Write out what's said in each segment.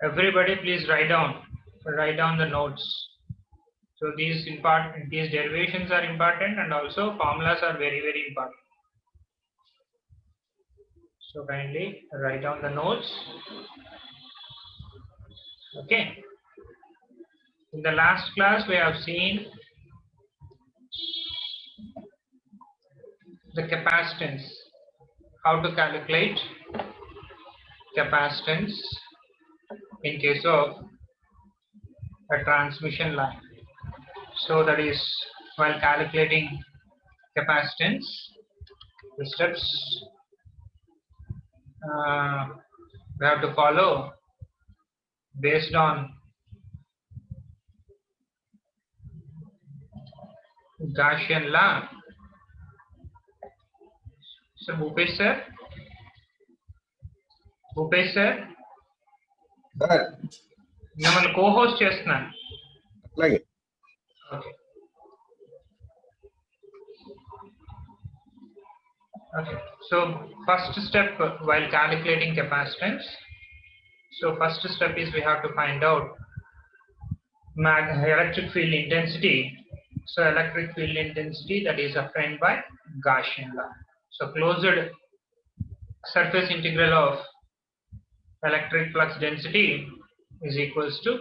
Everybody please write down the notes. So these derivations are important, and also formulas are very, very important. So kindly write down the notes. Okay. In the last class we have seen the capacitance, how to calculate capacitance in case of a transmission line. So that is, while calculating capacitance, the steps we have to follow based on Gaussian law. So Bhupesh sir, మిమ్మల్ని co-host చేస్తున్నాను. అలాగే. Okay. Okay. So first step while calculating capacitance. So first step is we have to find out electric field intensity. So electric field intensity, that is obtained by Gaussian law. So closed surface integral of electric flux density is equals to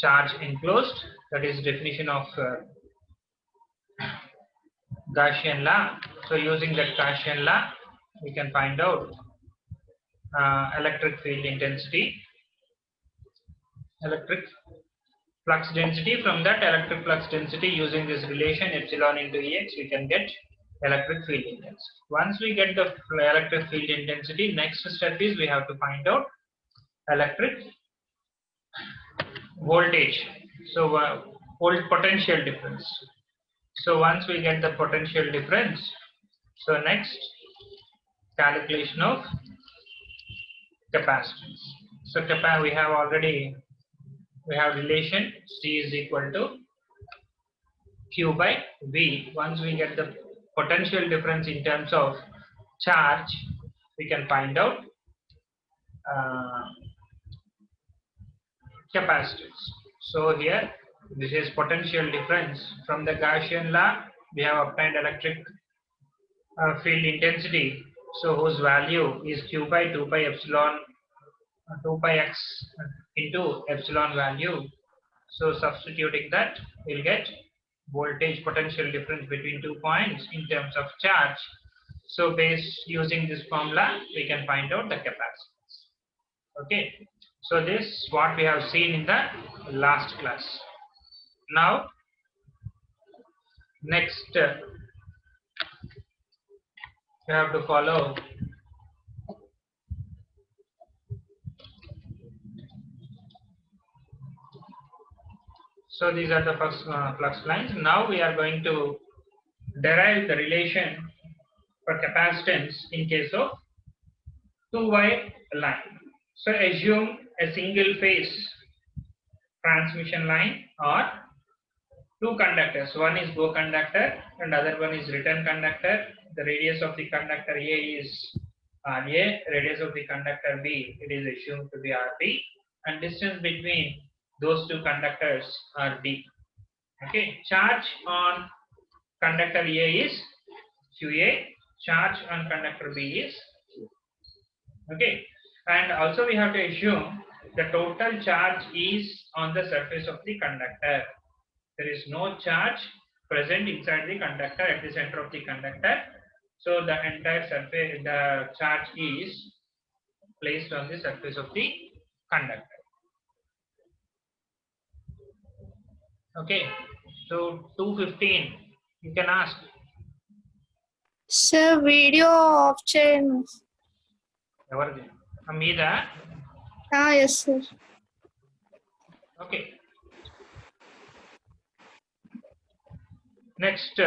charge enclosed. That is definition of Gaussian law. So using that Gaussian law, we can find out electric field intensity, electric flux density. From that electric flux density, using this relation epsilon into Ex, we can get electric field intensity. Once we get the electric field intensity, next step is we have to find out electric voltage. So potential difference. So once we get the potential difference, so next calculation of capacitance. So we have relation C is equal to Q by V. Once we get the potential difference in terms of charge, we can find out capacitance. So here this is potential difference. From the Gaussian law, we have obtained electric field intensity, so whose value is Q by 2 pi epsilon 2 pi x into epsilon value. So substituting that, we'll get voltage potential difference between 2 points in terms of charge. So using this formula, we can find out the capacitance. Okay. So this is what we have seen in the last class. Now next we have to follow so these are the first flux lines. Now we are going to derive the relation for capacitance in case of two-wire line. So assume a single phase transmission line or two conductors. One is go conductor and other one is return conductor. The radius of the conductor A is RA, radius of the conductor B, it is assumed to be RB, and distance between those two conductors are D. Okay, charge on conductor A is QA, charge on conductor B is Q. Okay, and also we have to assume the total charge is on the surface of the conductor. There is no charge present inside the conductor at the center of the conductor. So the entire surface, the charge is placed on the surface of the conductor. Okay, so 215, you can ask. Sir, video off cheyandi. Evardi? Meeda? Yes, sir. Okay. Next,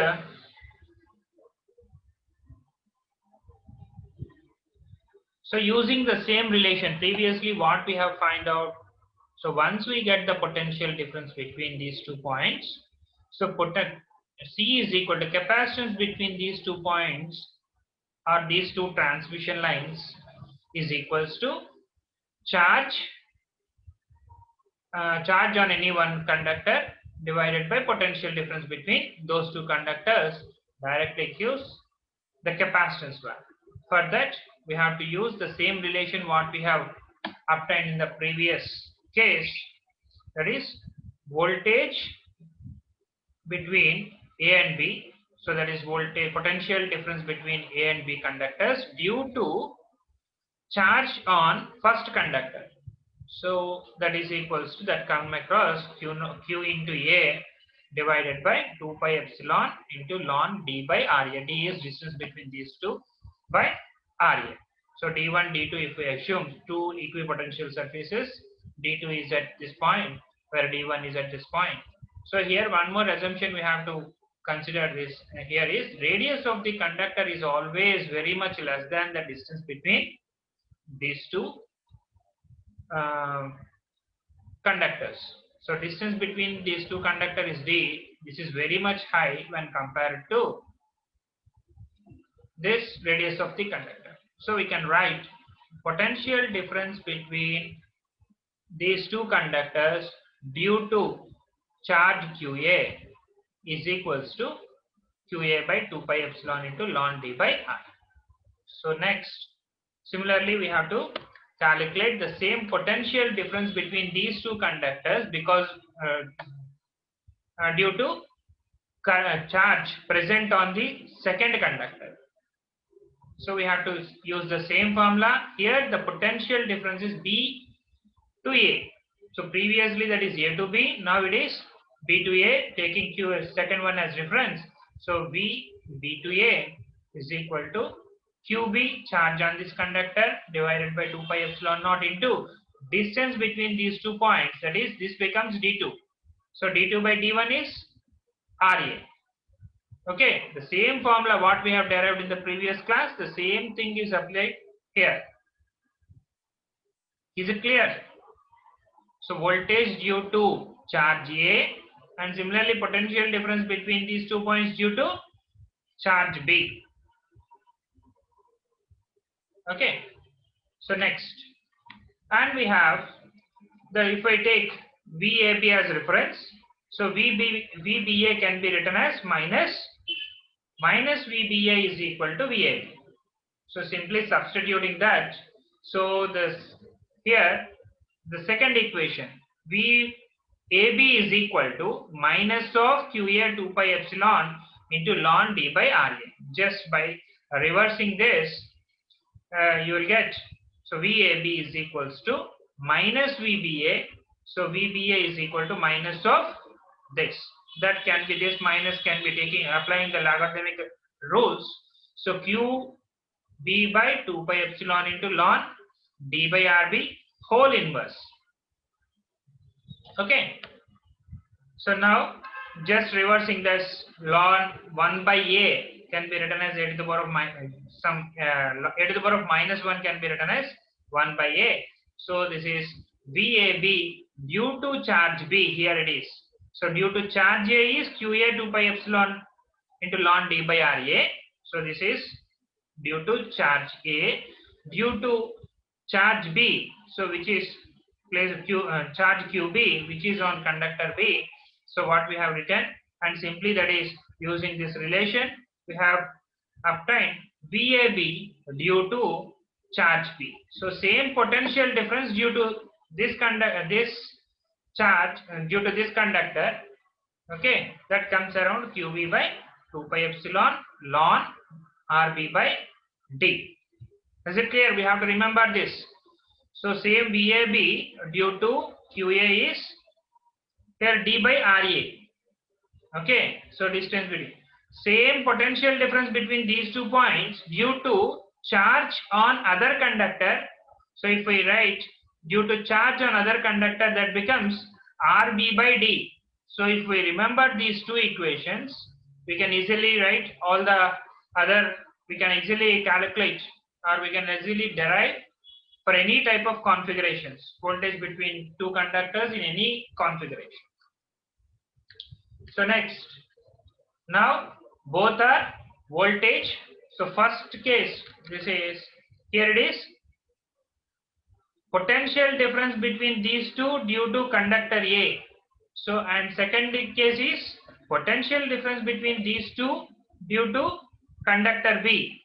so using the same relation, previously what we have find out. So once we get the potential difference between these 2 points, so C is equal to capacitance between these 2 points or these two transmission lines is equals to charge charge on any one conductor divided by potential difference between those two conductors directly gives the capacitance value. For that, we have to use the same relation what we have obtained in the previous case, that is voltage between A and B. So that is voltage potential difference between A and B conductors due to charge on first conductor. So that is equals to, that come across Q into A divided by 2 pi epsilon into ln D by RA. D is distance between these two by RA. So D1, D2, if we assume two equipotential surfaces, D2 is at this point where D1 is at this point. So here one more assumption we have to consider this here is radius of the conductor is always very much less than the distance between these two conductors. So distance between these two conductors is D. This is very much high when compared to this radius of the conductor. So we can write potential difference between these two conductors due to charge QA is equals to QA by 2 pi epsilon into ln D by R. So next, similarly we have to calculate the same potential difference between these two conductors because due to charge present on the second conductor. So we have to use the same formula. Here the potential difference is B to A. So previously that is A to B, now it is B to A, taking Q as second one as reference. So B to A is equal to QB, charge on this conductor, divided by 2 pi epsilon naught into distance between these 2 points, that is this becomes D2. So D2 by D1 is RA. Okay, the same formula what we have derived in the previous class, the same thing is applied here. Is it clear? So voltage due to charge A and similarly potential difference between these 2 points due to charge B. Okay, so next, and we have if I take VAB as reference, so VBA can be written as minus VBA is equal to VAB. So simply substituting that, so here the second equation VAB is equal to minus of QA 2 pi epsilon into ln D by RA. Just by reversing this, you will get, so VAB is equals to minus VBA. So VBA is equal to minus of this. That can be, this minus can be applying the logarithmic rules. So QB by 2 pi epsilon into ln D by RB whole inverse. Okay. So now just reversing this, ln 1 by A can be written as a to the power of a to the power of minus 1 can be written as 1 by A. So this is VAB due to charge B, here it is. So due to charge A is QA 2 pi epsilon into ln D by RA. So this is due to charge A, due to charge B, so which is charge QB, which is on conductor B. So what we have written, and simply that is using this relation, we have obtained VAB due to charge B. So same potential difference due to this charge due to this conductor. Okay, that comes around QB by 2 pi epsilon ln RB by D. Is it clear? We have to remember this. So same VAB due to QA is here D by RA. Okay, so distance between. Same potential difference between these 2 points due to charge on other conductor. So if we write due to charge on other conductor, that becomes RB by D. So if we remember these two equations, we can easily write all the other, we can easily calculate or we can easily derive for any type of configurations, voltage between two conductors in any configuration. So next, now both are voltage. So first case, this is, here it is potential difference between these two due to conductor A. So, and second case is potential difference between these two due to conductor B.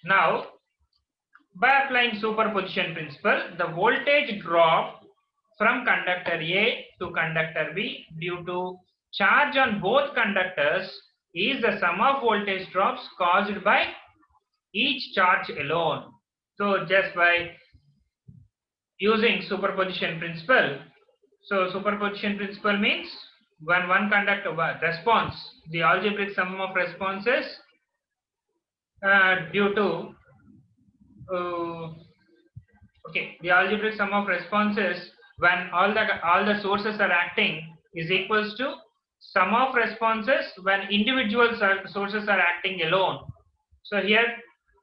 Now, by applying superposition principle, the voltage drop from conductor A to conductor B due to charge on both conductors is the sum of voltage drops caused by each charge alone. So just by using superposition principle, so superposition principle means when one conductor response, the algebraic sum of responses due to the algebraic sum of responses when all the sources are acting is equals to sum of responses when individual sources are acting alone. So here,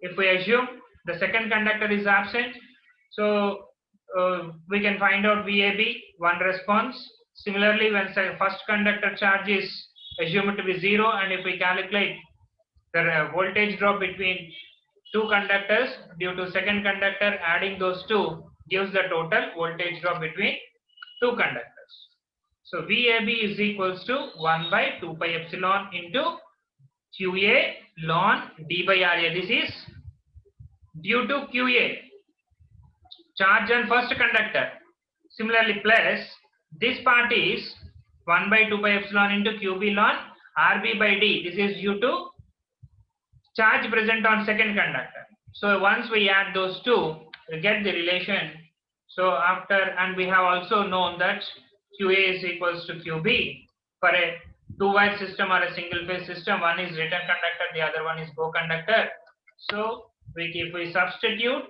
if we assume the second conductor is absent, so we can find out VAB, one response. Similarly, when first conductor charge is assumed to be 0, and if we calculate the voltage drop between two conductors due to second conductor, adding those two gives the total voltage drop between two conductors. So VAB is equals to 1 by 2 pi epsilon into QA ln D by RA. This is due to QA, charge on first conductor. Similarly, plus this part is 1 by 2 pi epsilon into QB ln RB by D. This is due to charge present on second conductor. So once we add those two, we get the relation. So after, and we have also known that QA is equals to QB for a two-wire system or a single phase system. One is return conductor, the other one is go conductor. So if we substitute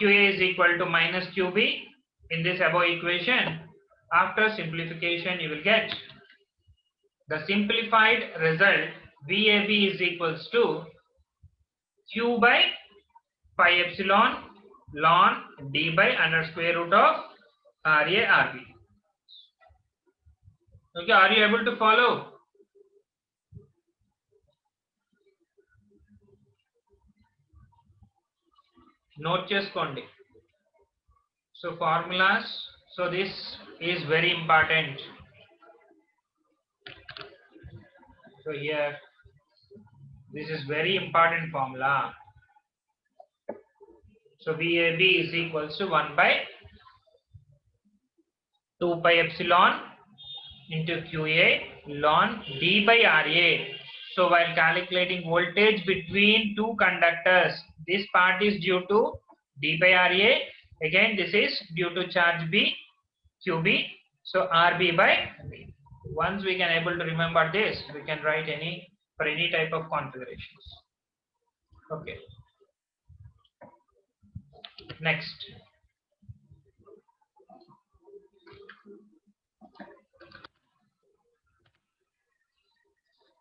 QA is equal to minus QB in this above equation, after simplification you will get the simplified result. VAB is equals to Q by pi epsilon ln D by under square root of RA RB. Okay, are you able to follow? Note చేసుకోండి. So formulas. So this is very important. So here, this is very important formula. So VAB is equals to 1 by 2 pi epsilon into QA ln D by RA. So while calculating voltage between two conductors, this part is due to D by RA. Again, this is due to charge B, QB. So RB by B. Once we can able to remember this, we can write for any type of configurations. Okay. Next.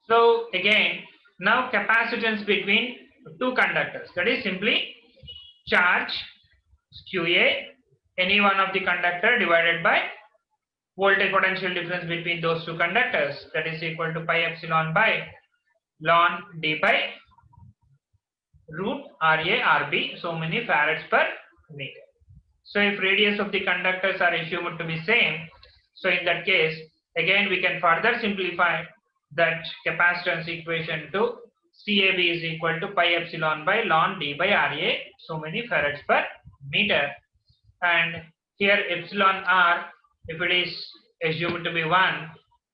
So again, now capacitance between two conductors, that is simply charge QA, any one of the conductor divided by voltage potential difference between those two conductors, that is equal to pi epsilon by ln D by root RA RB, so many farads per meter. So if radius of the conductors are assumed to be same, so in that case, again we can further simplify that capacitance equation to CAB is equal to pi epsilon by ln D by RA, so many farads per meter. And here epsilon R, if it is assumed to be 1,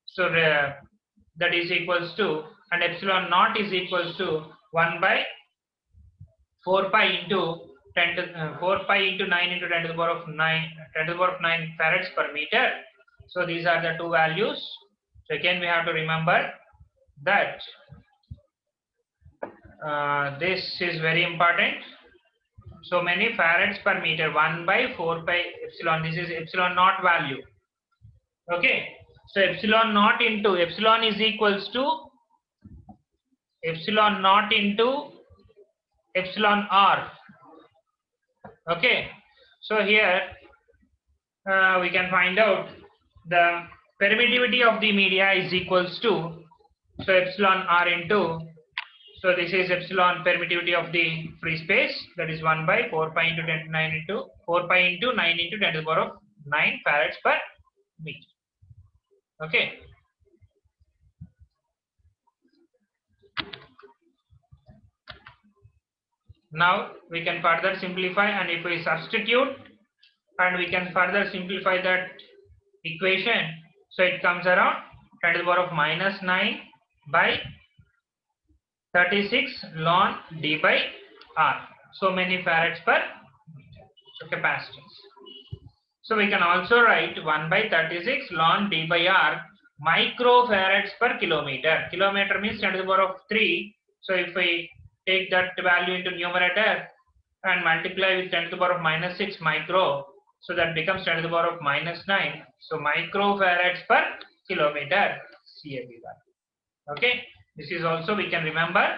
so that is equals to, and epsilon naught is equals to 1 by 4 pi into 4 pi into 9 into 10 to the power of 9 farads per meter. So these are the two values. So again we have to remember that this is very important. So many farads per meter, 1 by 4 pi epsilon. This is epsilon naught value. Okay. So epsilon naught into epsilon is equals to epsilon naught into epsilon R. Okay. So here we can find out the permittivity of the media is equals to, so epsilon R into, So this is epsilon permittivity of the free space, that is 1 by 4 pi into 10 to 9 into 4 pi into 9 into 10 to the power of 9 farads per meter. Okay. Now we can further simplify, and if we substitute and we can further simplify that equation, so it comes around 10 to the power of minus 9 by 36 ln d by r. So many farads per meter. So capacitance. So we can also write 1 by 36 ln d by r microfarads per kilometer. Kilometer means 10 to the power of 3. So if we take that value into numerator and multiply with 10 to the power of minus 6 micro, so that becomes 10 to the power of minus 9. So microfarads per kilometer CAV value. Okay. This is also we can remember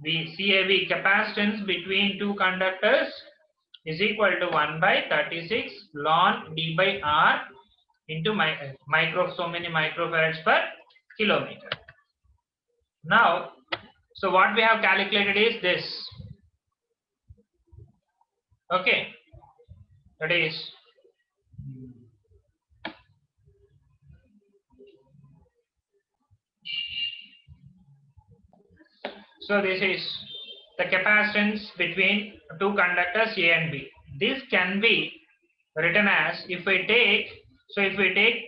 the CAV, capacitance between two conductors, is equal to 1 by 36 ln d by r into so many microfarads per kilometer. Now, so what we have calculated is this. Okay, that is so this is the capacitance between two conductors A and B. This can be written as, if we take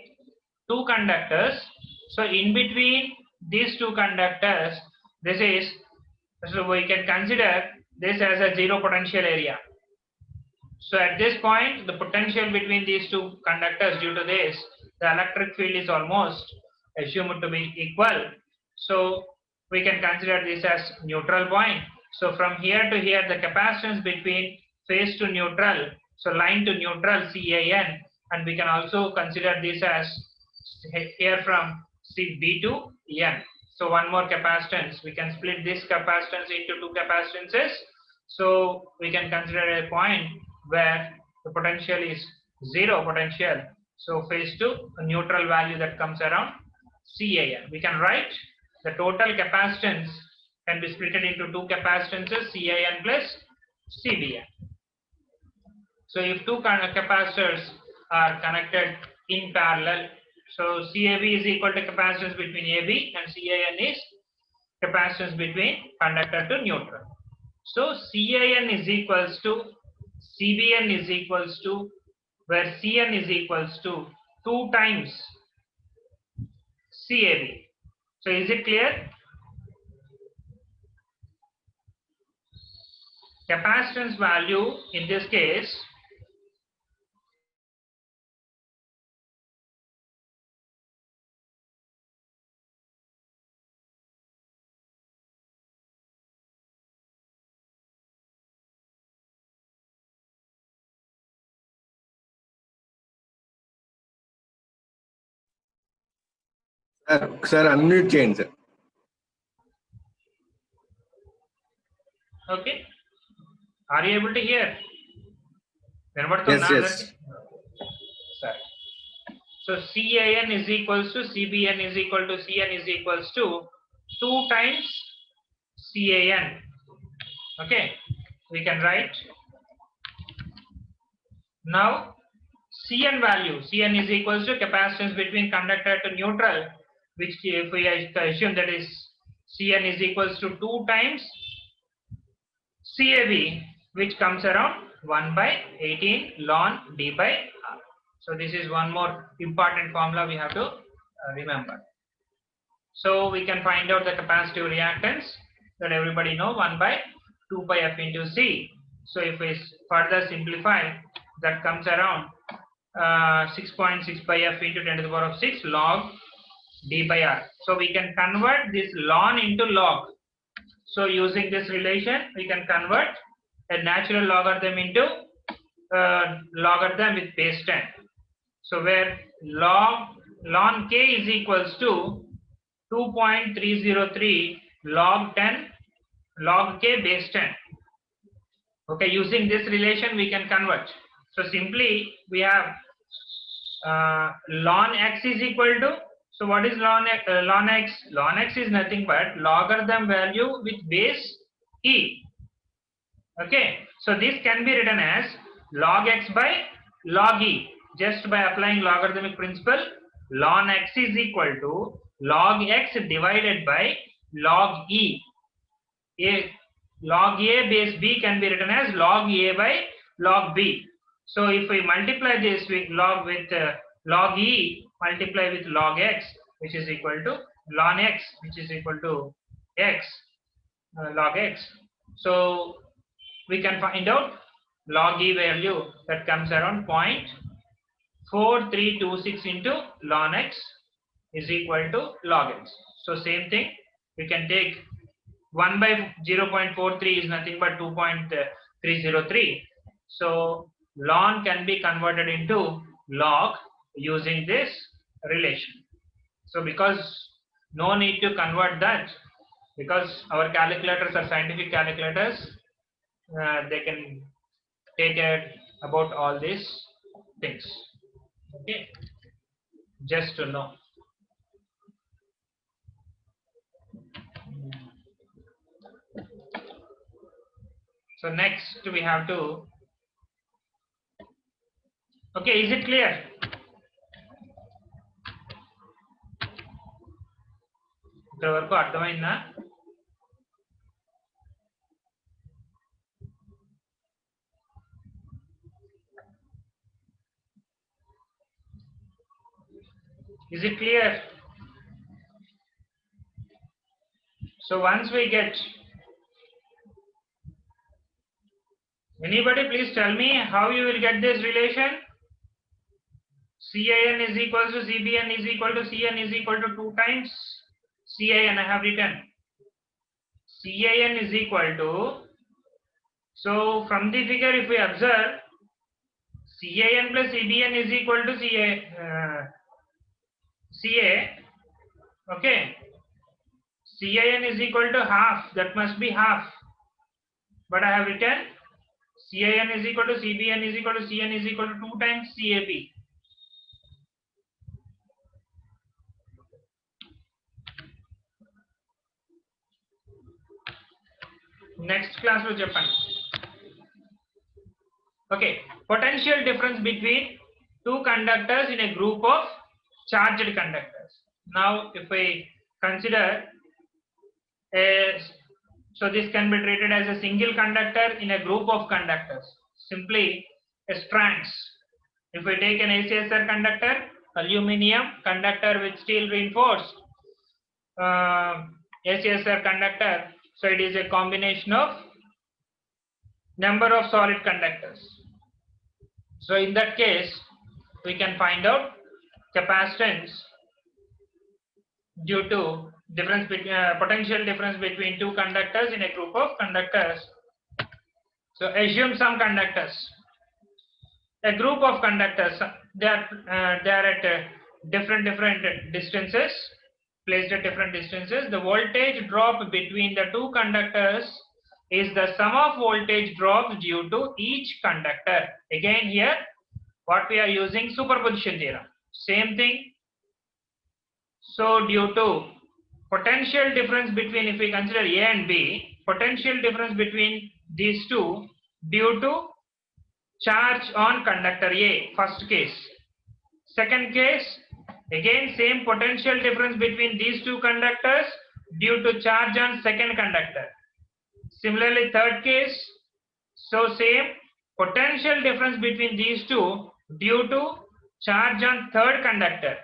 two conductors, so in between these two conductors, this is, so we can consider this as a zero potential area. So at this point, the potential between these two conductors, due to this, the electric field is almost assumed to be equal. So we can consider this as neutral point. So from here to here, the capacitance between phase to neutral, so line to neutral, CAN, and we can also consider this as here from B to N. So one more capacitance, we can split this capacitance into two capacitances. So we can consider a point where the potential is zero potential. So phase to a neutral value that comes around CAN. We can write the total capacitance can be split into two capacitances, CAN plus CBN. So if two capacitors are connected in parallel, so CAV is equal to capacitance between AB and CAN is capacitance between conductor to neutral. So CAN is equals to CBN is equals to, where CN is equals to 2 times CAV. So is it clear? Capacitance value in this case Sir, unmute change. Okay. Are you able to hear? Yes. Sorry. So CAN is equals to CBN is equal to CN is equals to 2 times CAN. Okay. We can write. Now CN value. CN is equals to capacitance between conductor to neutral, which if we assume that is CN is equals to 2 times CAV, which comes around 1 by 18 ln d by r. So this is one more important formula we have to remember. So we can find out the capacitive reactance that everybody know, 1 by 2 pi f into C. So if we further simplify, that comes around 6.6 pi f into 10 to the power of 6 log d by r. So we can convert this ln into log. So using this relation, we can convert a natural logarithm into logarithm with base 10. So where ln k is equals to 2.303 log 10 log k base 10. Okay, using this relation we can convert. So simply we have ln x is equal to, So what is ln x? Ln x? Ln x is nothing but logarithm value with base e. Okay, so this can be written as log x by log e. Just by applying logarithmic principle, ln x is equal to log x divided by log e. Log a base b can be written as log a by log b. So if we multiply this with log e, multiply with log x, which is equal to ln x, which is equal to x, log x. So we can find out log e value that comes around 0.4326 into ln x is equal to log x. So same thing, we can take 1 by 0.43 is nothing but 2.303. So ln can be converted into log using this relation. So because no need to convert that, because our calculators are scientific calculators, they can take care about all these things. Okay, just to know. So next we have to. Okay, is it clear? ఇంతవరకు అర్థమైందా? Is it clear? So once we get, anybody please tell me how you will get this relation? CAN is equal to CBN is equal to CN is equal to 2 times CAN. I have written CAN is equal to, so from the figure if we observe, CAN plus CBN is equal to CA. Okay, CAN is equal to half, that must be half, but I have written CAN is equal to CBN is equal to CN is equal to 2 times CAB. Next class lo cheppandi. Okay, potential difference between two conductors in a group of charged conductors. Now if we consider so this can be treated as a single conductor in a group of conductors, simply strands. If we take an ACSR conductor, aluminium conductor with steel reinforced ACSR conductor, so it is a combination of number of solid conductors. So in that case we can find out capacitance due to difference between potential difference between two conductors in a group of conductors. So assume some conductors, a group of conductors, they are at different distances, placed at different distances. The voltage drop between the two conductors is the sum of voltage drops due to each conductor. Again here what we are using, superposition theorem, same thing. So due to potential difference between, if we consider A and B, potential difference between these two due to charge on conductor A, first case. Second case, again same potential difference between these two conductors due to charge on second conductor. Similarly third case, so same potential difference between these two due to charge on third conductor.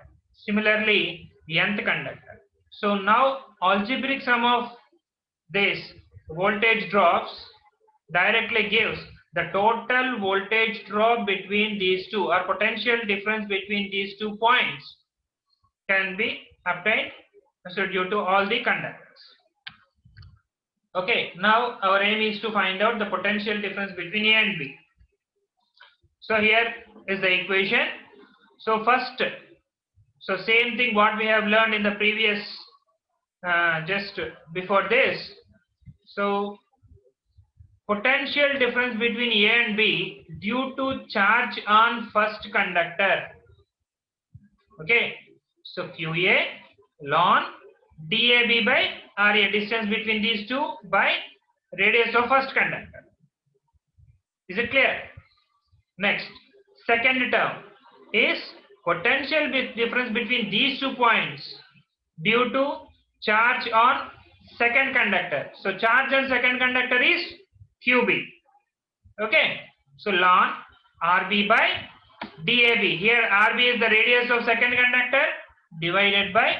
Similarly nth conductor. So now algebraic sum of this voltage drops directly gives the total voltage drop between these two, or potential difference between these 2 points can be obtained, so due to all the conductors. Okay, now our aim is to find out the potential difference between A and B. So here is the equation. So first, so same thing what we have learned in the previous just before this. So potential difference between A and B due to charge on first conductor. Okay, So QA ln DAB by RA, distance between these two by radius of first conductor. Is it clear? Next, second term is potential difference between these 2 points due to charge on second conductor. So charge on second conductor is QB. Okay. So ln RB by DAB. Here RB is the radius of second conductor divided by,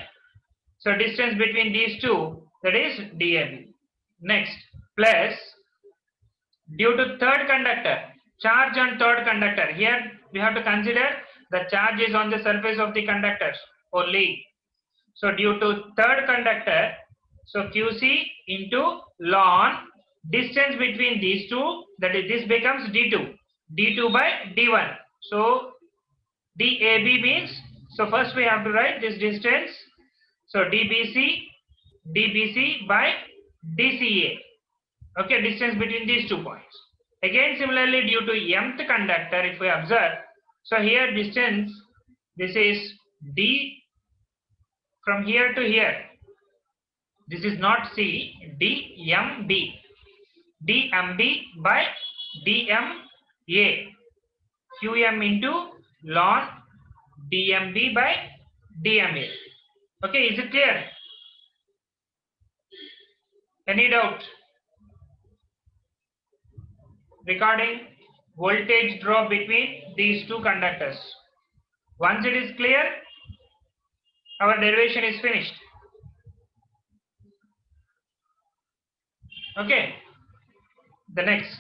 so distance between these two, that is DAB. Next, plus due to third conductor, charge on third conductor. Here we have to consider the charge is on the surface of the conductors only. So due to third conductor, so QC into ln distance between these two, that is, this becomes D2. D2 by D1. So DAB means, so first we have to write this distance. So DBC by DCA. Okay, distance between these 2 points. Again, similarly, due to mth conductor, if we observe, so here distance, this is D from here to here. This is not C, DMB. DMB by DMA. QM into ln DMB by DMA. Okay, is it clear? Any doubt regarding voltage drop between these two conductors? Once it is clear, our derivation is finished. Okay. The next,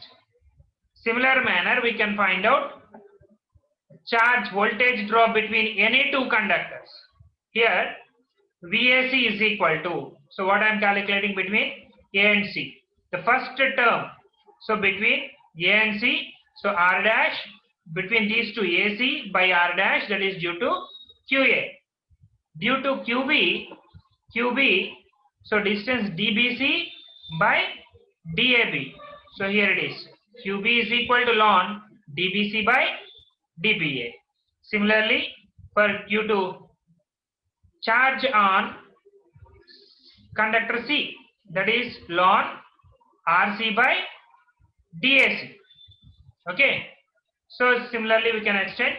similar manner we can find out charge voltage drop between any two conductors. Here VAC is equal to, so what I am calculating between A and C, the first term, so between A and C, so R dash between these two, AC by R dash, that is due to QA. Due to QB, so distance DBC by DAB. So here it is, QB is equal to ln DBC by DBA. Similarly, for Q2, charge on conductor C, that is ln RC by DAC. Okay. So similarly, we can extend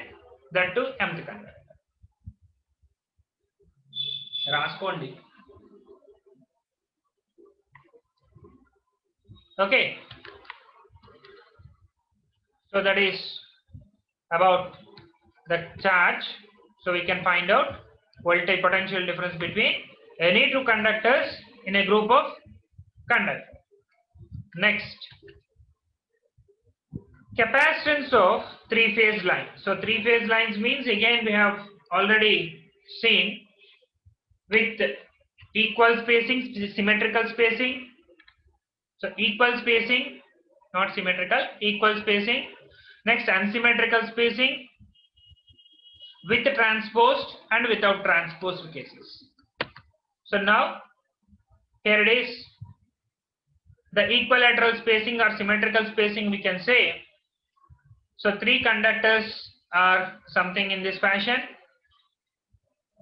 that to mth conductor. Raskondi. Okay. So that is about the charge. So we can find out voltage potential difference between any two conductors in a group of conductors. Next, capacitance of three-phase line. So three-phase lines means, again we have already seen, with equal spacing, symmetrical spacing. So equal spacing, not symmetrical, equal spacing. Next, unsymmetrical spacing with transposed and without transposed cases. So now here it is, the equilateral spacing or symmetrical spacing we can say. So three conductors are something in this fashion.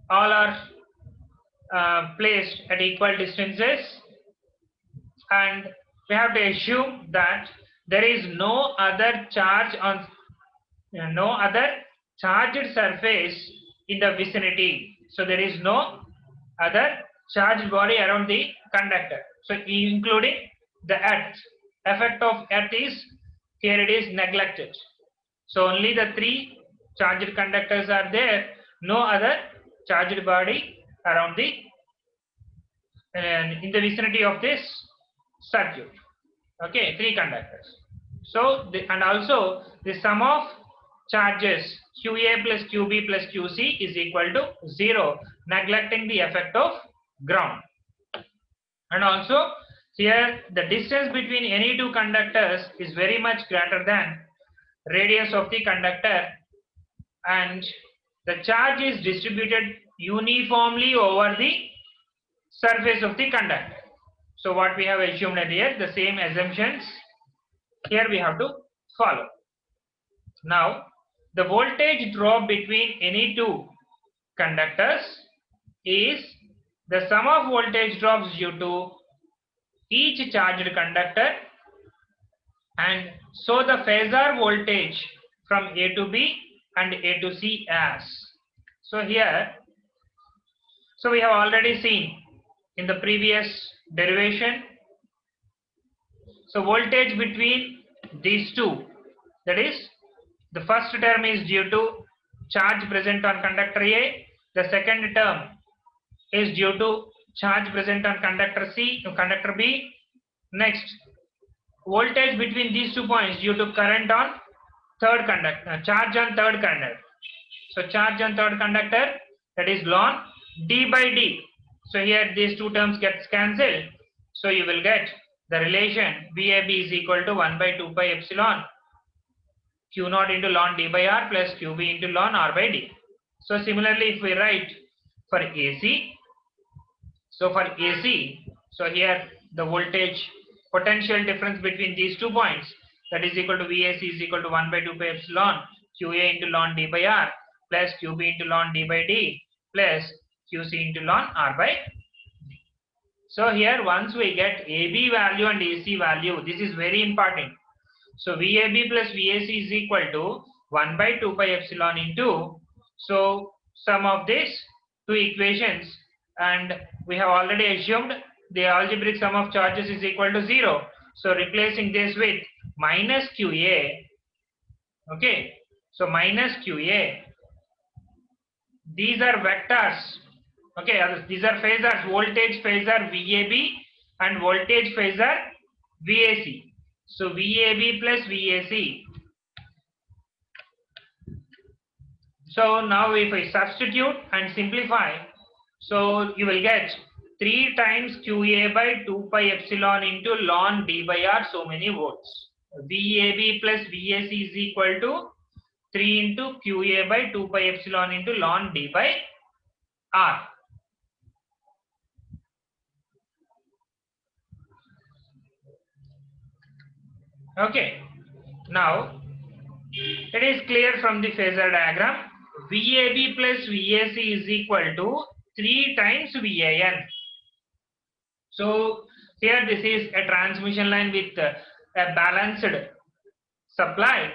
All are placed at equal distances, and we have to assume that there is no other charge on no other charged surface in the vicinity. So there is no other charged body around the conductor. So including the earth, effect of earth is, here it is neglected. So only the three charged conductors are there, no other charged body around the in the vicinity of this circuit. Okay, three conductors. So and also the sum of charges QA plus QB plus QC is equal to 0, neglecting the effect of ground. And also here the distance between any two conductors is very much greater than radius of the conductor, and the charge is distributed uniformly over the surface of the conductor. So what we have assumed here, the same assumptions here we have to follow. Now the voltage drop between any two conductors is the sum of voltage drops due to each charged conductor, and so the phasor voltage from A to B and A to C as. So here, so we have already seen in the previous derivation. So voltage between these two, that is, the first term is due to charge present on conductor A, the second term is due to charge present on conductor conductor B. Next, voltage between these 2 points due to current on third conductor, charge on third conductor. So charge on third conductor, that is ln d by d. So here these two terms gets cancelled. So you will get the relation VAB is equal to 1 by 2 pi epsilon Q naught into ln d by r plus QB into ln r by d. So similarly, if we write for AC, so for AC, so here the voltage potential difference between these 2 points, that is equal to VAC is equal to 1 by 2 pi epsilon QA into ln d by r plus QB into ln d by d plus QC into ln r by d. So here once we get AB value and AC value, this is very important. So VAB plus VAC is equal to 1 by 2 pi epsilon into, so sum of these two equations, and we have already assumed the algebraic sum of charges is equal to 0. So replacing this with minus QA, okay, so minus QA, these are vectors, okay, these are phasors, voltage phasor VAB and voltage phasor VAC. So VAB plus VAC. So now if I substitute and simplify, so you will get 3 times QA by 2 pi epsilon into ln d by r, so many volts. VAB plus VAC is equal to 3 into QA by 2 pi epsilon into ln d by r. Okay, now it is clear from the phasor diagram, VAB plus VAC is equal to 3 times VAN. So here this is a transmission line with a balanced supply.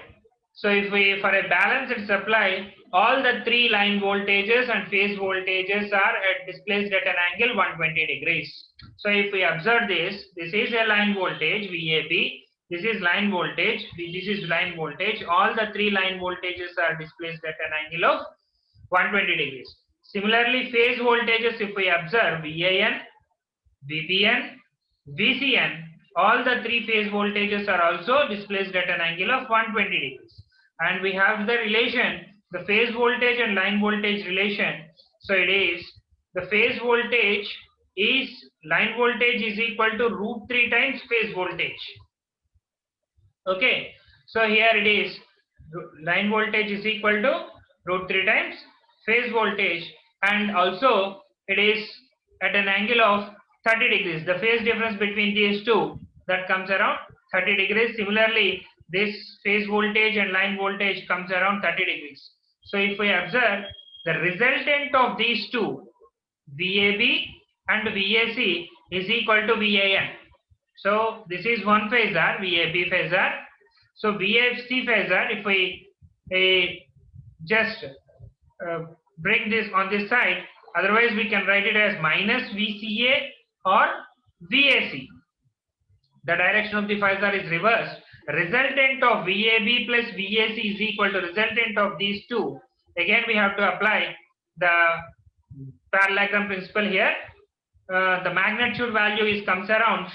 So if we, for a balanced supply, all the 3 line voltages and phase voltages are displaced at an angle 120 degrees. So if we observe this, this is a line voltage VAB, this is line voltage, this is line voltage, all the 3 line voltages are displaced at an angle of 120 degrees. Similarly, phase voltages, if we observe VAN, VBN, VCN, all the 3 phase voltages are also displaced at an angle of 120 degrees. And we have the relation, the phase voltage and line voltage relation. So it is, the phase voltage is, line voltage is equal to √3 times phase voltage. Okay, so here it is, line voltage is equal to √3 times phase voltage, and also it is at an angle of 30 degrees. The phase difference between these two, that comes around 30 degrees. Similarly, this phase voltage and line voltage comes around 30 degrees. So if we observe the resultant of these two, VAB and VAC is equal to VAN. So this is one phasor, VAB phasor. So VAC phasor, if we just bring this on this side, otherwise we can write it as minus VCA or VAC. The direction of the phasor is reversed. Resultant of VAB plus VAC is equal to resultant of these two. Again, we have to apply the parallelogram principle here. The magnitude value is comes around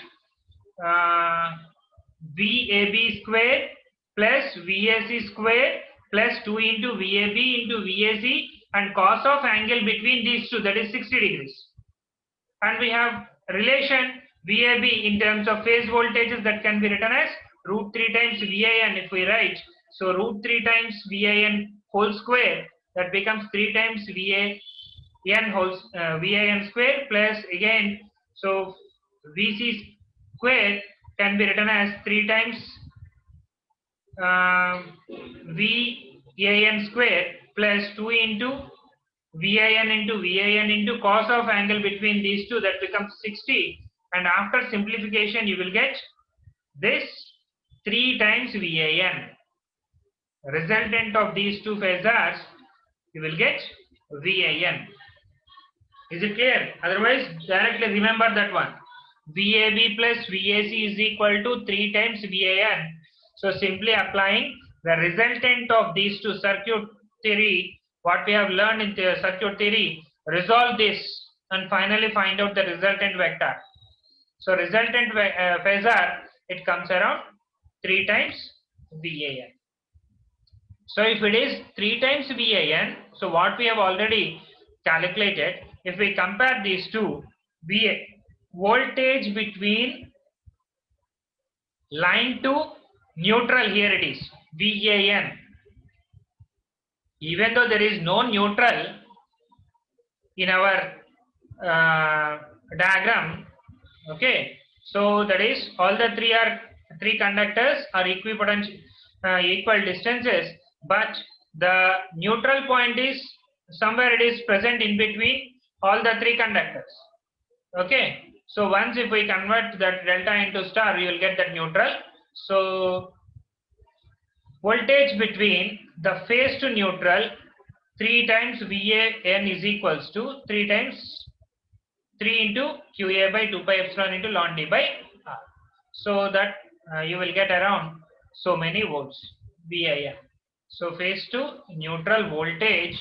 VAB square plus VAC square plus 2 into VAB into VAC, and cos of angle between these two, that is 60 degrees. And we have relation VAB in terms of phase voltages, that can be written as √3 times VAN. If we write, so √3 times VAN whole square, that becomes 3 times VAN square plus again, so VC square can be written as 3 times VAN square plus 2 into VAN into cos of angle between these two, that becomes 60, and after simplification you will get this 3 times VAN. Resultant of these two phasors, you will get VAN. Is it clear? Otherwise, directly remember that one. VAB plus VAC is equal to 3 times VAN. So simply applying the resultant of these two circuit theory, what we have learned in the circuit theory, resolve this and finally find out the resultant vector. So resultant phasor, it comes around 3 times VAN. So if it is 3 times VAN, so what we have already calculated, if we compare these two, voltage between line to neutral, here it is VAN. Even though there is no neutral in our diagram, okay, so that is all the three conductors are equipotential, equal distances, but the neutral point is somewhere, it is present in between all the 3 conductors. Okay, so once if we convert that delta into star, you will get that neutral. So voltage between the phase to neutral, 3 times VAN is equals to 3 times 3 into QA by 2 pi epsilon into ln D by R. So that you will get around so many volts VAN. So phase to neutral voltage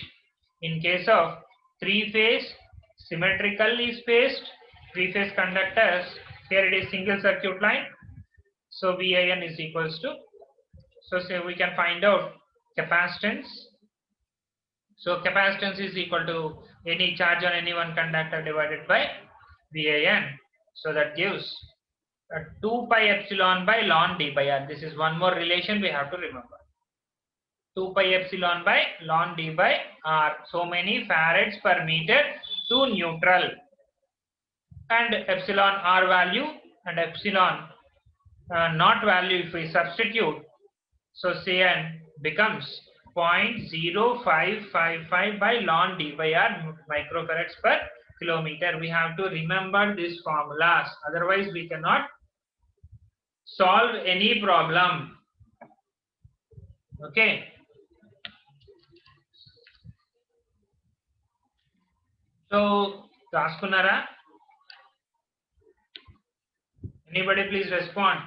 in case of 3-phase symmetrically spaced 3-phase conductors, here it is single circuit line. So VAN is equals to, so say we can find out capacitance. So capacitance is equal to any charge on any one conductor divided by VAN. So that gives 2 pi epsilon by ln D by R. This is one more relation we have to remember. 2 pi epsilon by ln D by R. So many farads per meter to neutral. And epsilon R value and epsilon naught value if we substitute, so Cn becomes 0.0555 by ln D by R microfarads per kilometer. We have to remember these formulas, otherwise we cannot solve any problem. Okay. So, Raskunara, anybody please respond.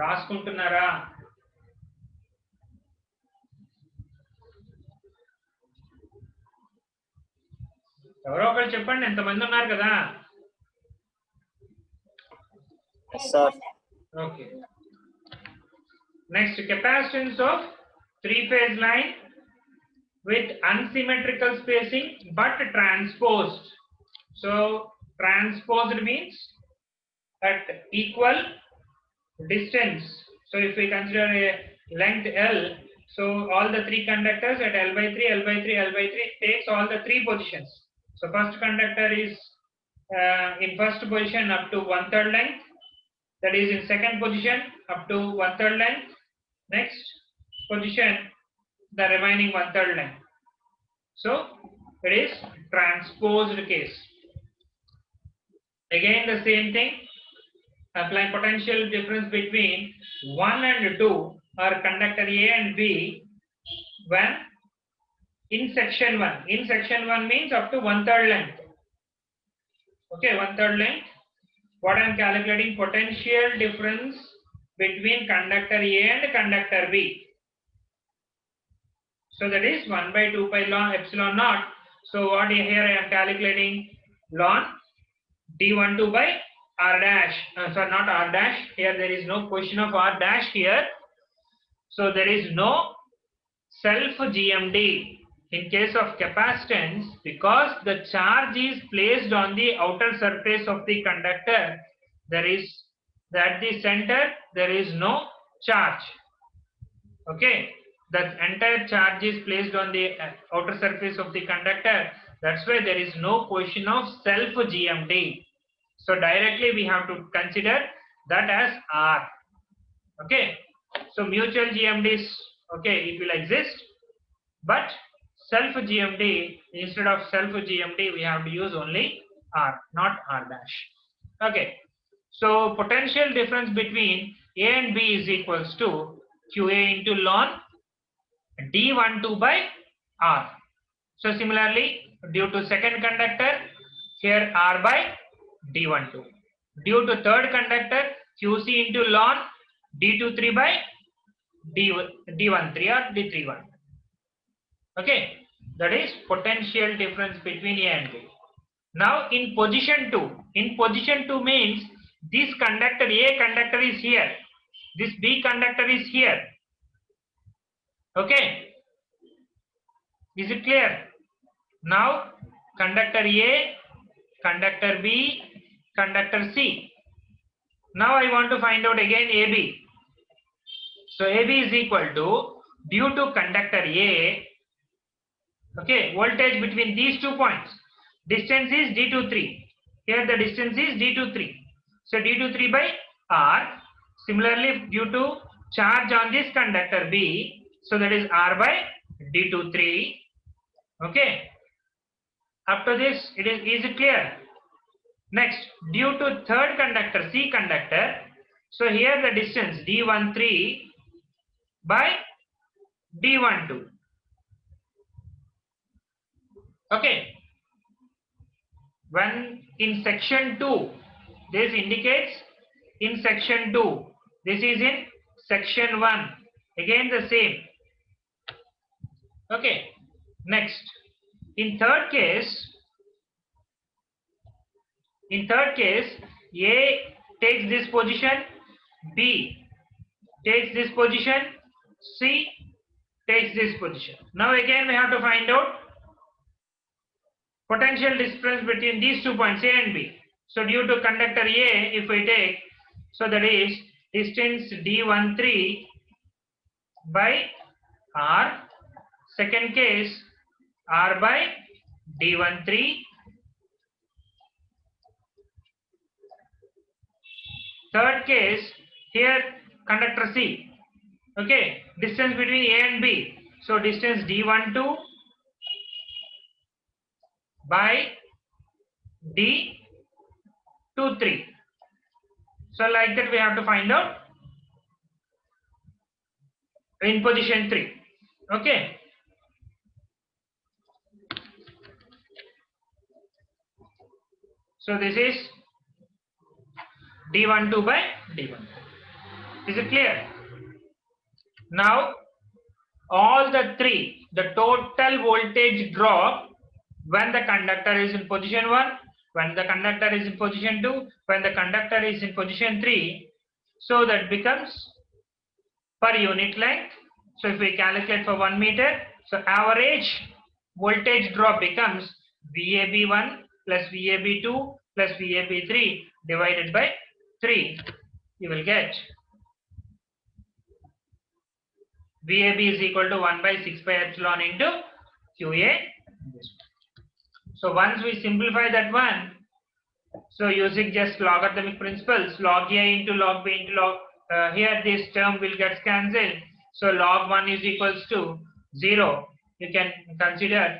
Raskuntunara. ఎవరో ఒకరు చెప్పండి, ఎంతమంది ఉన్నారు కదా. Okay. Next, capacitance of 3-phase line with unsymmetrical spacing but transposed. So transposed means at equal distance. So if we consider a length L, so all the 3 conductors at L by 3, L by 3, L by 3 takes all the 3 positions. So first conductor is in first position up to 1/3 length, that is in second position up to 1/3 length, next position the remaining 1/3 length. So it is transposed case. Again the same thing, apply potential difference between 1 and 2 or conductor A and B when in section 1. In section 1 means up to 1/3 length. Okay, 1/3 length. What I am calculating, potential difference between conductor A and conductor B. So that is 1 by 2 pi ln epsilon naught. So what here I am calculating, ln D12 by R dash. Sorry, not R dash. Here there is no question of R dash here. So there is no self GMD in case of capacitance, because the charge is placed on the outer surface of the conductor. There is, at the center there is no charge. Okay, the entire charge is placed on the outer surface of the conductor. That's why there is no question of self GMD. So directly we have to consider that as R. Okay, so mutual GMDs, okay, it will exist. but self GMD, instead of self GMD, we have to use only R, not R dash. Okay. So potential difference between A and B is equals to QA into ln D12 by R. So similarly, due to second conductor, here R by D12. Due to third conductor, QC into ln D23 by D13 or D31. Okay, that is potential difference between A and B. Now in position 2 means this conductor, A conductor is here, this B conductor is here. Okay, is it clear? Now conductor A, conductor B, conductor C. Now I want to find out again AB. So AB is equal to, due to conductor A, okay, voltage between these 2 points, distance is D23. Here the distance is D23. So D23 by R. Similarly, due to charge on this conductor B, so that is R by D23. Okay. After this, is it clear? Next, due to third conductor, C conductor, so here the distance D13 by D12. Okay. When in section 2, this indicates in section 2, this is in section 1, again the same. Okay. Next, in third case, A takes this position, B takes this position, C takes this position. Now again we have to find out potential difference between these 2 points, A and B. So due to conductor A, if we take, so that is distance D13 by R. Second case, R by D13. Third case, here conductor C. Okay, distance between A and B. So distance D12 by D23. So like that we have to find out in position 3. Okay. So this is D12 by D1. Is it clear? Now all the three, the total voltage drop when the conductor is in position 1, when the conductor is in position 2, when the conductor is in position 3, so that becomes per unit length. So if we calculate for 1 meter, so average voltage drop becomes VAB1 plus VAB2 plus VAB3 divided by 3. You will get VAB is equal to 1 by 6 pi epsilon into QA. So once we simplify that one, so using just logarithmic principles, log A into log B into log, here this term will get cancelled. So log 1 is equals to 0. You can consider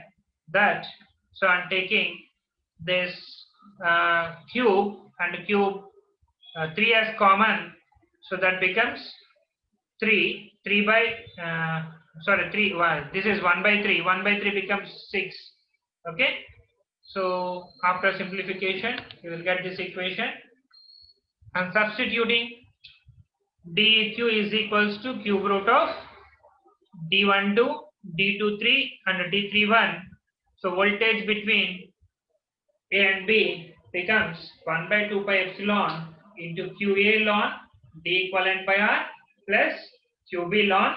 that. So I'm taking this cube and cube 3 as common. So that becomes 3 by, sorry, 3, this is 1 by 3. 1 by 3 becomes 6. Okay. So after simplification, you will get this equation. And substituting dEq is equals to cube root of D12, D23 and D31. So voltage between A and B becomes 1 by 2 pi epsilon into QA ln D equivalent by R plus QB ln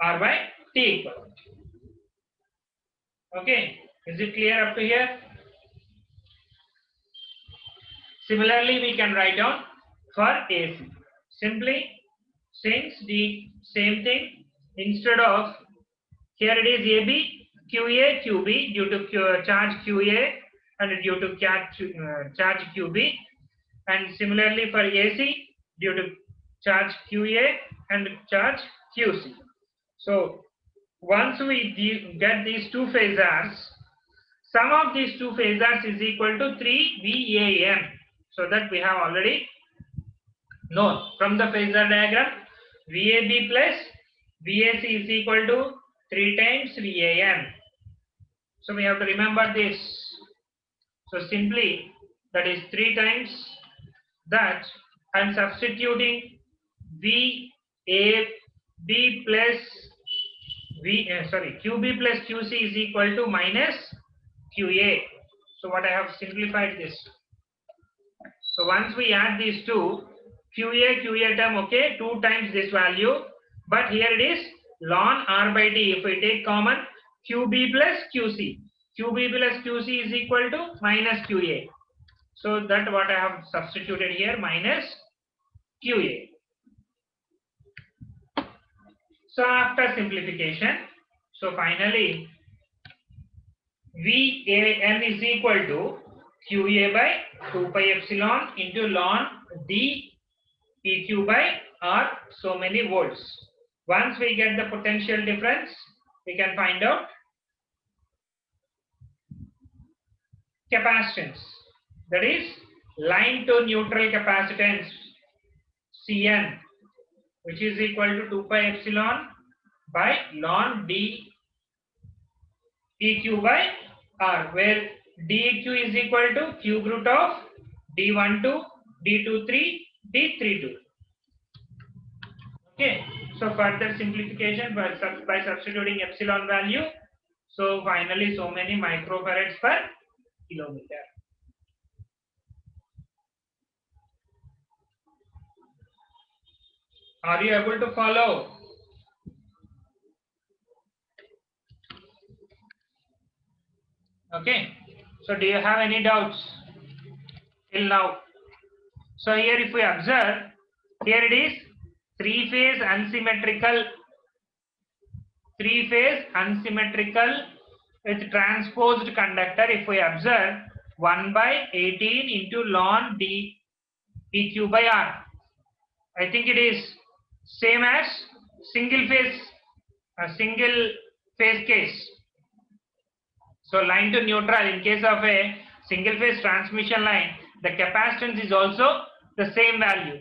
R by T equivalent. Okay, is it clear up to here? Similarly, we can write down for AC. Simply, since the same thing, instead of here it is AB, QA, QB due to charge QA and due to charge QB, and similarly for AC due to charge QA and charge QC. So once we get these two phasors, sum of these two phasors is equal to 3 VAM. So that we have already known from the phasor diagram. VAB plus VAC is equal to 3 times VAM. So we have to remember this. So simply that is 3 times that. I'm substituting VAB plus QB plus QC is equal to minus QA. So what I have simplified this. So once we add these two, QA term, okay, 2 times this value, but here it is ln R by D. If we take common, QB plus QC. QB plus QC is equal to minus QA. So that what I have substituted here, minus QA. So after simplification, so finally VAM is equal to QA by 2 pi epsilon into ln D PQ by R, so many volts. Once we get the potential difference, we can find out capacitance, that is line to neutral capacitance CN, which is equal to 2 pi epsilon by ln D PQ by R, where DQ is equal to cube root of D12, D23, D32. Okay, so further simplification by substituting epsilon value, so finally so many microfarads per kilometer. Are you able to follow? Okay, so do you have any doubts till now? So here if we observe, here it is three-phase unsymmetrical with transposed conductor. If we observe 1 by 18 into ln D PQ by R, I think it is same as single phase case. So line to neutral, in case of a single phase transmission line, the capacitance is also the same value.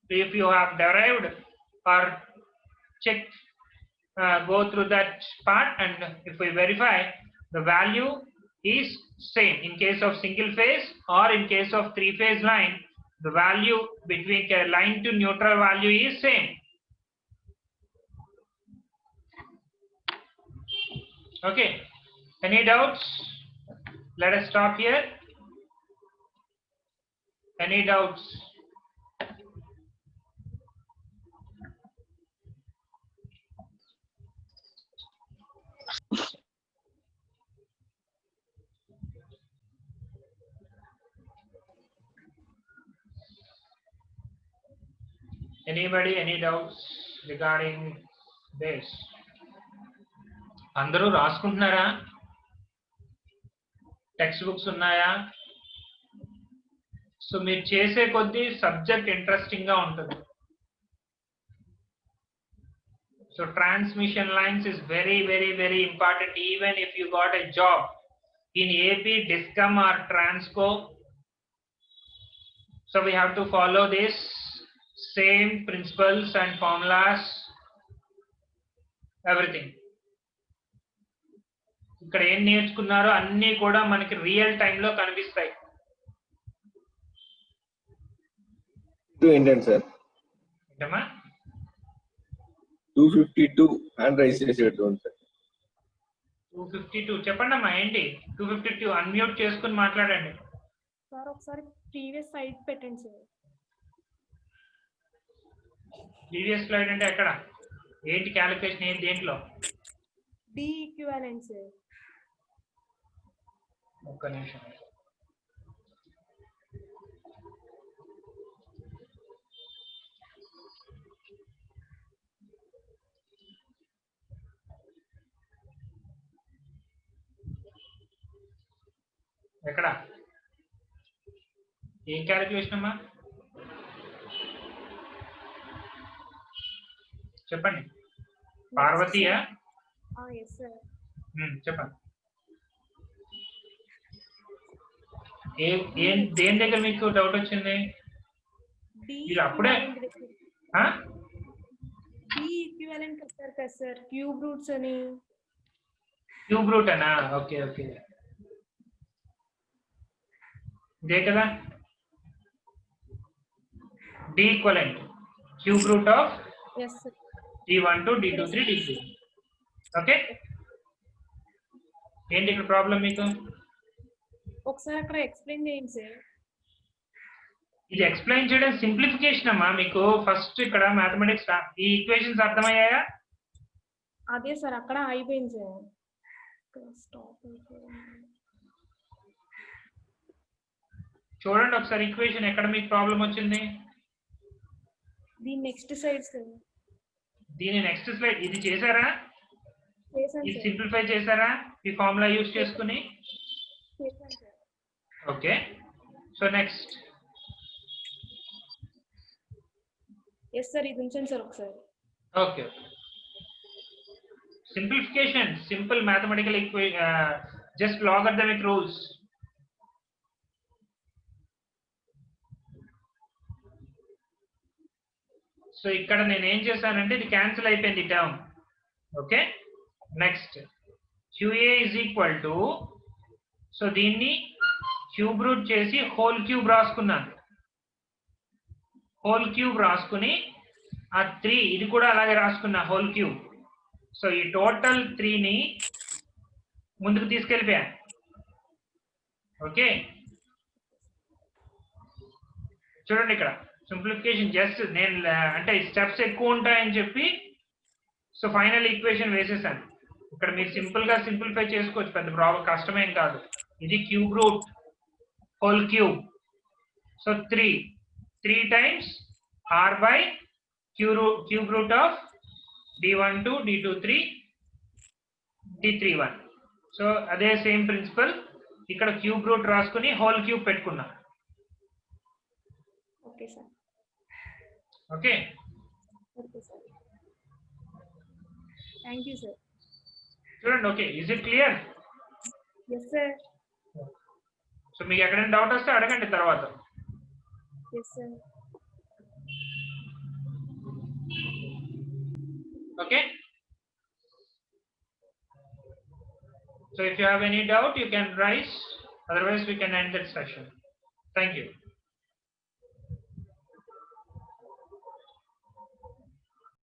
So if you have derived or checked, go through that part, and if we verify, the value is same in case of single phase or in case of three-phase line. The value between line to neutral value is same. Okay, any doubts? Let us stop here. Any doubts? Anybody, any doubts regarding this? అందరూ రాసుకుంటున్నారా? Text books ఉన్నాయా? So మీరు చేసే కొద్దీ subject interesting గా ఉంటుంది. So transmission lines is very, very, very important. Even if you got a job in AP, Discom or Transco, so we have to follow this same principles and formulas, everything. ఇక్కడ ఏం నేర్చుకున్నారో అన్నీ కూడా మనకి real time లో కనిపిస్తాయి. ఏంటండి sir? ఏంటమ్మా? 252 hand raise చేసేటువంటి సార్. 252 చెప్పండి అమ్మా, ఏంటి 252? అన్మ్యూట్ చేసుకుని మాట్లాడండి సార్. ఒకసారి ప్రీవియస్ సైడ్ పెట్టండి సార్. ప్రీవియస్ స్లైడ్ అంటే ఎక్కడ? ఏంటి క్యాలిక్యులేషన్ ఏంటి దేంట్లో? D equivalent sir. ఒక్క నిమిషం. ఎక్కడ? ఏం క్యాలిక్యులేషన్ అమ్మా చెప్పండి. పార్వతీయా? Yes sir. చెప్పండి. దేని దగ్గర మీకు డౌట్ వచ్చింది? మీరు అప్పుడే డి ఈక్వివాలెంట్ చెప్పారు కదా సార్, క్యూబ్ రూట్స్ అని. క్యూబ్ రూట్ అనా? ఓకే ఓకే, ఇదే కదా D equivalent, cube root of yes sir. d12 d23 d3. Okay, ఏంటి ఇక్కడ ప్రాబ్లం మీకు? ఒకసారి అక్కడ ఎక్స్ప్లెయిన్ చేయండి సార్. ఇది ఎక్స్ప్లెయిన్ చేయడం సింప్లిఫికేషన్ అమ్మా. మీకు ఫస్ట్ ఇక్కడ మ్యాథమెటిక్స్ ఈ ఈక్వేషన్స్ అర్థమయ్యాయా? అదే సార్, అక్కడ అయిపోయింది సార్. స్టాప్ చూడండి ఒకసారి ఈక్వేషన్ ఎక్కడ మీకు ప్రాబ్లం వచ్చింది. దీని నెక్స్ట్ సైడ్ సార్. దీని నెక్స్ట్ స్లైడ్ ఇది చేశారా? చేశాను ఇది సార్. సింప్లిఫై చేశారా ఈ ఫార్ములా యూజ్ చేసుకుని? చేశాను sir. Okay, so next. Yes sir, ఇది ఉంచండి సార్ ఒకసారి. Okay, simplification, simple mathematical equation, just logarithmic rules. So ఇక్కడ నేను ఏం చేశానంటే ఇది క్యాన్సిల్ అయిపోయింది term. Okay, next QA is equal to, so దీన్ని క్యూబ్ రూట్ చేసి హోల్ క్యూబ్ రాసుకున్నాను. హోల్ క్యూబ్ రాసుకుని ఆ 3 ఇది కూడా అలాగే రాసుకున్నా హోల్ క్యూబ్. సో ఈ టోటల్ 3ని ముందుకు తీసుకెళ్ళిపోయాను. ఓకే, చూడండి ఇక్కడ సింప్లిఫికేషన్ జస్ట్ నేను అంటే స్టెప్స్ ఎక్కువ ఉంటాయని చెప్పి సో ఫైనల్ ఈక్వేషన్ వేసేసాను. ఇక్కడ మీరు సింపుల్ గా సింప్లిఫై చేసుకోవచ్చు, పెద్ద ప్రాబ్లం కష్టమేం కాదు. ఇది cube root whole cube, so 3 times r by cube root of d12 d23 d31. So అదే సేమ్ ప్రిన్సిపల్ ఇక్కడ క్యూబ్ రూట్ రాసుకుని హోల్ క్యూబ్ పెట్టుకున్నా. Okay sir. Okay, okay sir, thank you sir. చూడండి. Okay, is it clear? Yes sir. So మీకు ఎక్కడైనా doubt వస్తే అడగండి తర్వాత. Yes sir. Okay, so if you have any doubt you can raise, otherwise we can end that session. Thank you.